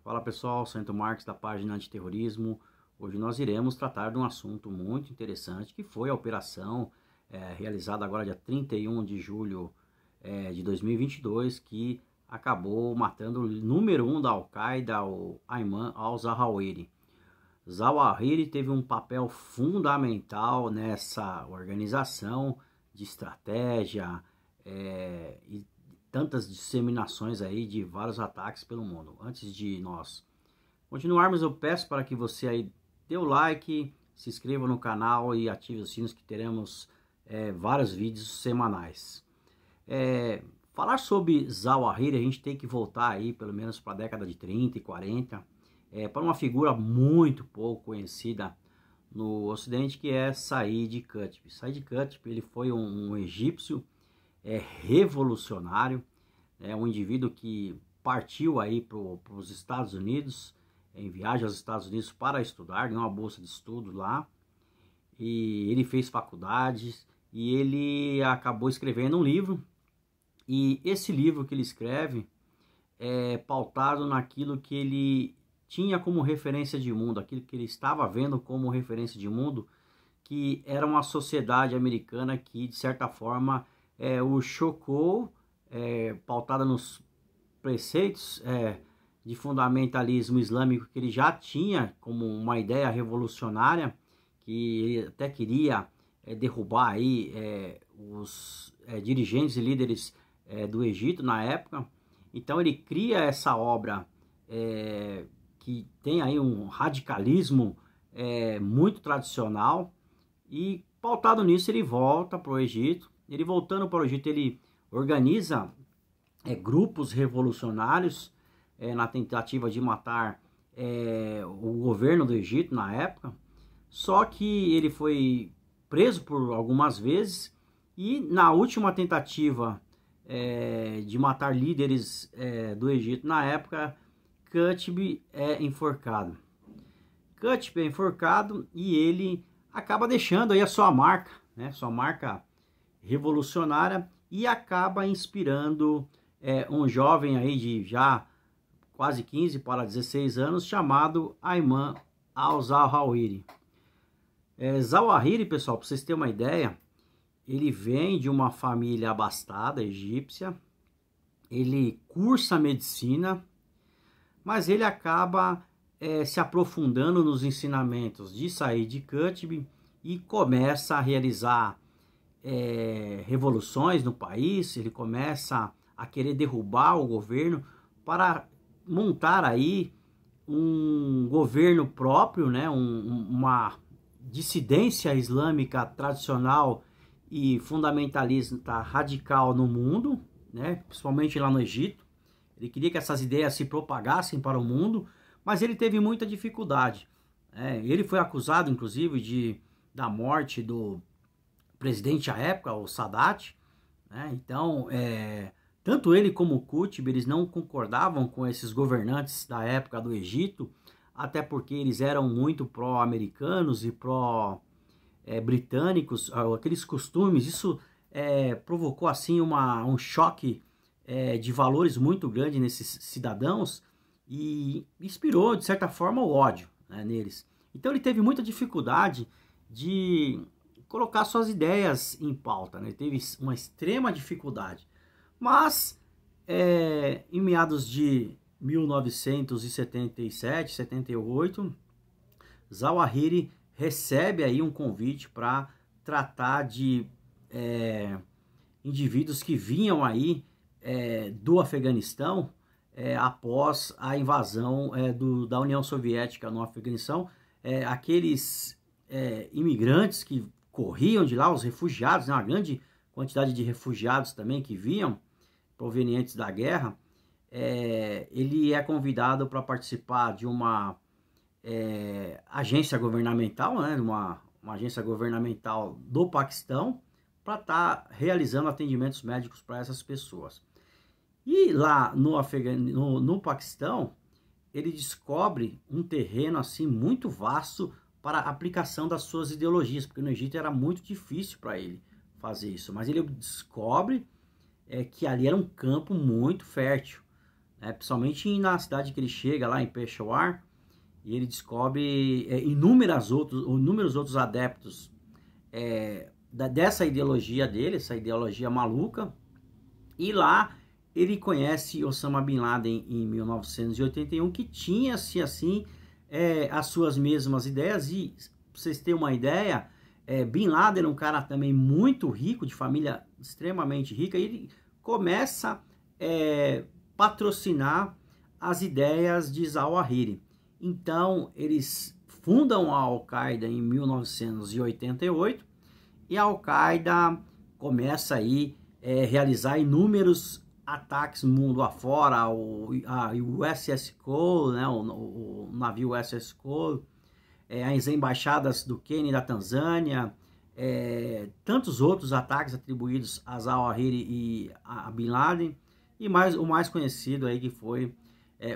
Fala pessoal, Santo Marques da página Antiterrorismo. Hoje nós iremos tratar de um assunto muito interessante que foi a operação realizada agora dia 31 de julho de 2022, que acabou matando o número 1 da Al-Qaeda, o Ayman al-Zawahiri. Zawahiri teve um papel fundamental nessa organização de estratégia e tantas disseminações aí de vários ataques pelo mundo. Antes de nós continuarmos, eu peço para que você aí dê o like, se inscreva no canal e ative os sinos, que teremos vários vídeos semanais. Falar sobre Zawahiri, a gente tem que voltar aí pelo menos para a década de 30 e 40, para uma figura muito pouco conhecida no Ocidente, que é Said Qutb. Said Qutb, ele foi um egípcio revolucionário, um indivíduo que partiu aí para os Estados Unidos, em viagem aos Estados Unidos para estudar, ganhou uma bolsa de estudo lá, e ele fez faculdades, e ele acabou escrevendo um livro, e esse livro que ele escreve é pautado naquilo que ele tinha como referência de mundo, aquilo que ele estava vendo como referência de mundo, que era uma sociedade americana que, de certa forma, o chocou, pautada nos preceitos de fundamentalismo islâmico que ele já tinha como uma ideia revolucionária, que ele até queria derrubar aí os dirigentes e líderes do Egito na época. Então ele cria essa obra que tem aí um radicalismo muito tradicional, e pautado nisso ele volta para o Egito. Ele voltando para o Egito, ele organiza grupos revolucionários na tentativa de matar o governo do Egito na época. Só que ele foi preso por algumas vezes, e na última tentativa de matar líderes do Egito na época, Qutb é enforcado. Qutb é enforcado e ele acaba deixando aí a sua marca, sua marca revolucionária, e acaba inspirando um jovem aí de já quase 15 para 16 anos, chamado Ayman al-Zawahiri. Zawahiri, pessoal, para vocês terem uma ideia, ele vem de uma família abastada egípcia, ele cursa medicina, mas ele acaba se aprofundando nos ensinamentos de Said Qutb e começa a realizar revoluções no país. Ele começa a querer derrubar o governo para montar aí um governo próprio, uma dissidência islâmica tradicional e fundamentalista radical no mundo, principalmente lá no Egito. Ele queria que essas ideias se propagassem para o mundo, mas ele teve muita dificuldade. Ele foi acusado, inclusive, da morte do presidente à época, o Sadat. Então, tanto ele como o Qutb, eles não concordavam com esses governantes da época do Egito, até porque eles eram muito pró-americanos e pró-britânicos, aqueles costumes. Isso provocou assim um choque de valores muito grande nesses cidadãos, e inspirou, de certa forma, o ódio neles. Então ele teve muita dificuldade de colocar suas ideias em pauta, ele teve uma extrema dificuldade. Mas em meados de 1977, 78, Zawahiri recebe aí um convite para tratar de indivíduos que vinham aí do Afeganistão após a invasão da União Soviética no Afeganistão. Aqueles imigrantes que corriam de lá, os refugiados, uma grande quantidade de refugiados também que vinham provenientes da guerra. Ele é convidado para participar de uma agência governamental, uma agência governamental do Paquistão, para estar realizando atendimentos médicos para essas pessoas. E lá no Paquistão, ele descobre um terreno assim muito vasto para a aplicação das suas ideologias, porque no Egito era muito difícil para ele fazer isso, mas ele descobre que ali era um campo muito fértil, né? Principalmente na cidade que ele chega, lá em Peshawar, e ele descobre inúmeros outros adeptos dessa ideologia dele, essa ideologia maluca, e lá ele conhece Osama Bin Laden em 1981, que tinha assim as suas mesmas ideias. E pra vocês terem uma ideia, Bin Laden era um cara também muito rico, de família extremamente rica, e ele começa a patrocinar as ideias de Zawahiri. Então eles fundam a Al-Qaeda em 1988, e a Al-Qaeda começa aí realizar inúmeros ataques mundo afora, o USS Cole, né, o navio USS Cole, as embaixadas do Quênia e da Tanzânia, tantos outros ataques atribuídos a Zawahiri e a Bin Laden, e o mais conhecido aí que foi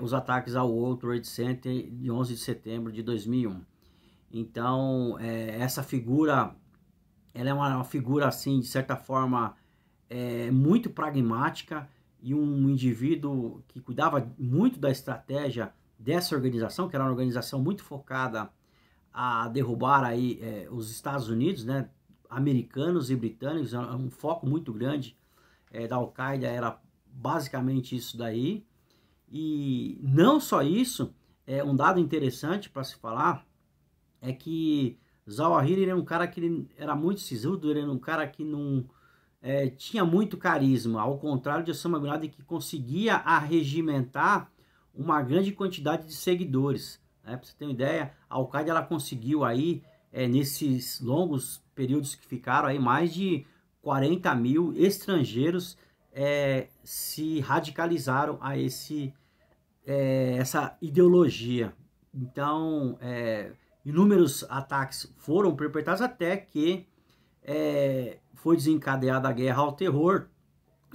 os ataques ao World Trade Center de 11 de setembro de 2001. Então, essa figura, ela é uma figura assim, de certa forma, muito pragmática, e um indivíduo que cuidava muito da estratégia dessa organização, que era uma organização muito focada a derrubar aí os Estados Unidos, né, americanos e britânicos. Um foco muito grande da Al-Qaeda era basicamente isso daí. E não só isso, um dado interessante para se falar é que Zawahiri era um cara que ele era muito sisudo, ele era um cara que não tinha muito carisma, ao contrário de Osama Bin Laden, que conseguia arregimentar uma grande quantidade de seguidores. Para você ter uma ideia, a Al-Qaeda ela conseguiu aí, nesses longos períodos que ficaram aí, mais de 40 mil estrangeiros se radicalizaram a essa ideologia. Então, inúmeros ataques foram perpetrados até que foi desencadeada a guerra ao terror,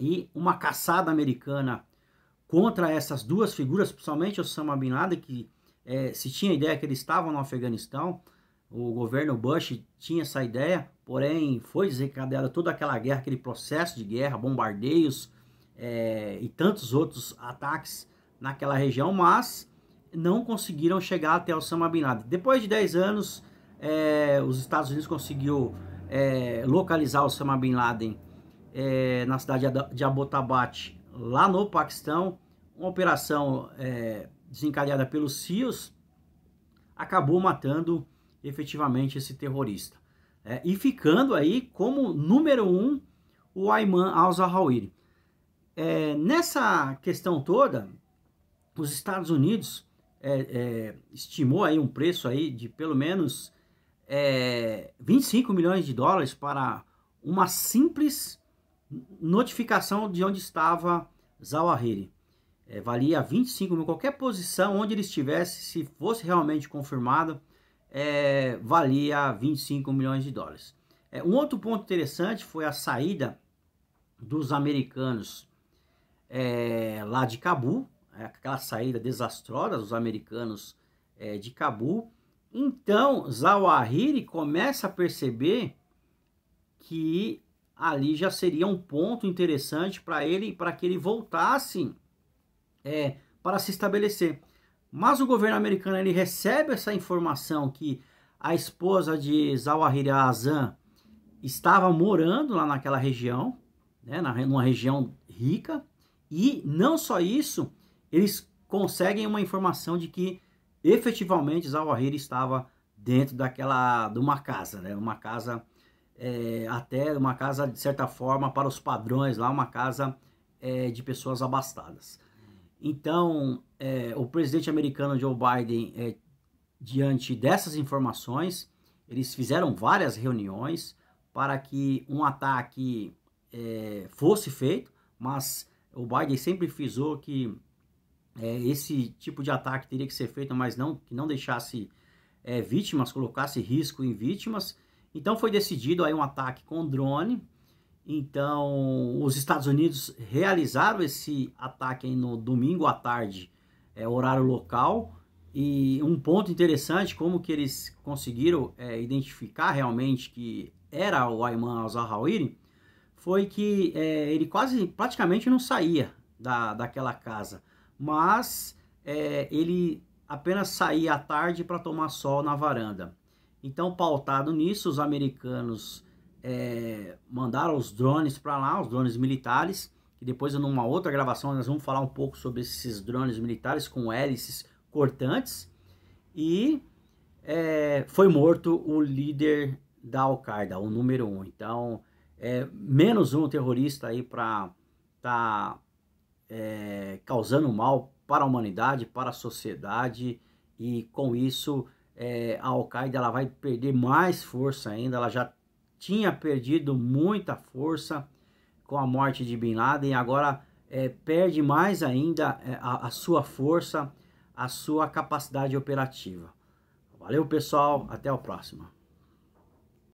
e uma caçada americana contra essas duas figuras, principalmente Osama Bin Laden, que se tinha ideia que eles estavam no Afeganistão. O governo Bush tinha essa ideia, porém foi desencadeada toda aquela guerra, aquele processo de guerra, bombardeios e tantos outros ataques naquela região, mas não conseguiram chegar até Osama Bin Laden. Depois de 10 anos, os Estados Unidos conseguiu localizar Osama Bin Laden na cidade de Abbottabad, lá no Paquistão. Uma operação desencadeada pelos SEALs acabou matando efetivamente esse terrorista, e ficando aí como número 1 o Ayman al-Zawahiri. Nessa questão toda, os Estados Unidos estimou aí um preço aí de pelo menos 25 milhões de dólares para uma simples notificação de onde estava Zawahiri. Valia 25 mil, qualquer posição onde ele estivesse, se fosse realmente confirmado, valia 25 milhões de dólares. Um outro ponto interessante foi a saída dos americanos lá de Cabul, aquela saída desastrosa dos americanos de Cabul. Então Zawahiri começa a perceber que ali já seria um ponto interessante para ele, para que ele voltasse para se estabelecer. Mas o governo americano ele recebe essa informação que a esposa de Zawahiri, Azam, estava morando lá naquela região, né, numa região rica, e não só isso, eles conseguem uma informação de que efetivamente Zawahiri estava dentro de uma casa, né, uma casa até uma casa de certa forma para os padrões lá, uma casa de pessoas abastadas. Então, o presidente americano Joe Biden, diante dessas informações, eles fizeram várias reuniões para que um ataque fosse feito, mas o Biden sempre frisou que esse tipo de ataque teria que ser feito, mas que não deixasse vítimas, colocasse risco em vítimas. Então foi decidido aí um ataque com drone. Então, os Estados Unidos realizaram esse ataque aí no domingo à tarde, horário local. E um ponto interessante, como que eles conseguiram identificar realmente que era o Ayman al-Zawahiri, foi que ele praticamente não saía daquela casa. mas ele apenas saía à tarde para tomar sol na varanda. Então, pautado nisso, os americanos mandaram os drones para lá, os drones militares, que depois numa outra gravação nós vamos falar um pouco sobre esses drones militares com hélices cortantes, e foi morto o líder da Al-Qaeda, o número 1. Então, menos um terrorista aí para tá causando mal para a humanidade, para a sociedade, e com isso a Al-Qaeda ela vai perder mais força ainda. Ela já tinha perdido muita força com a morte de Bin Laden, e agora perde mais ainda a sua força, a sua capacidade operativa. Valeu, pessoal, até a próxima.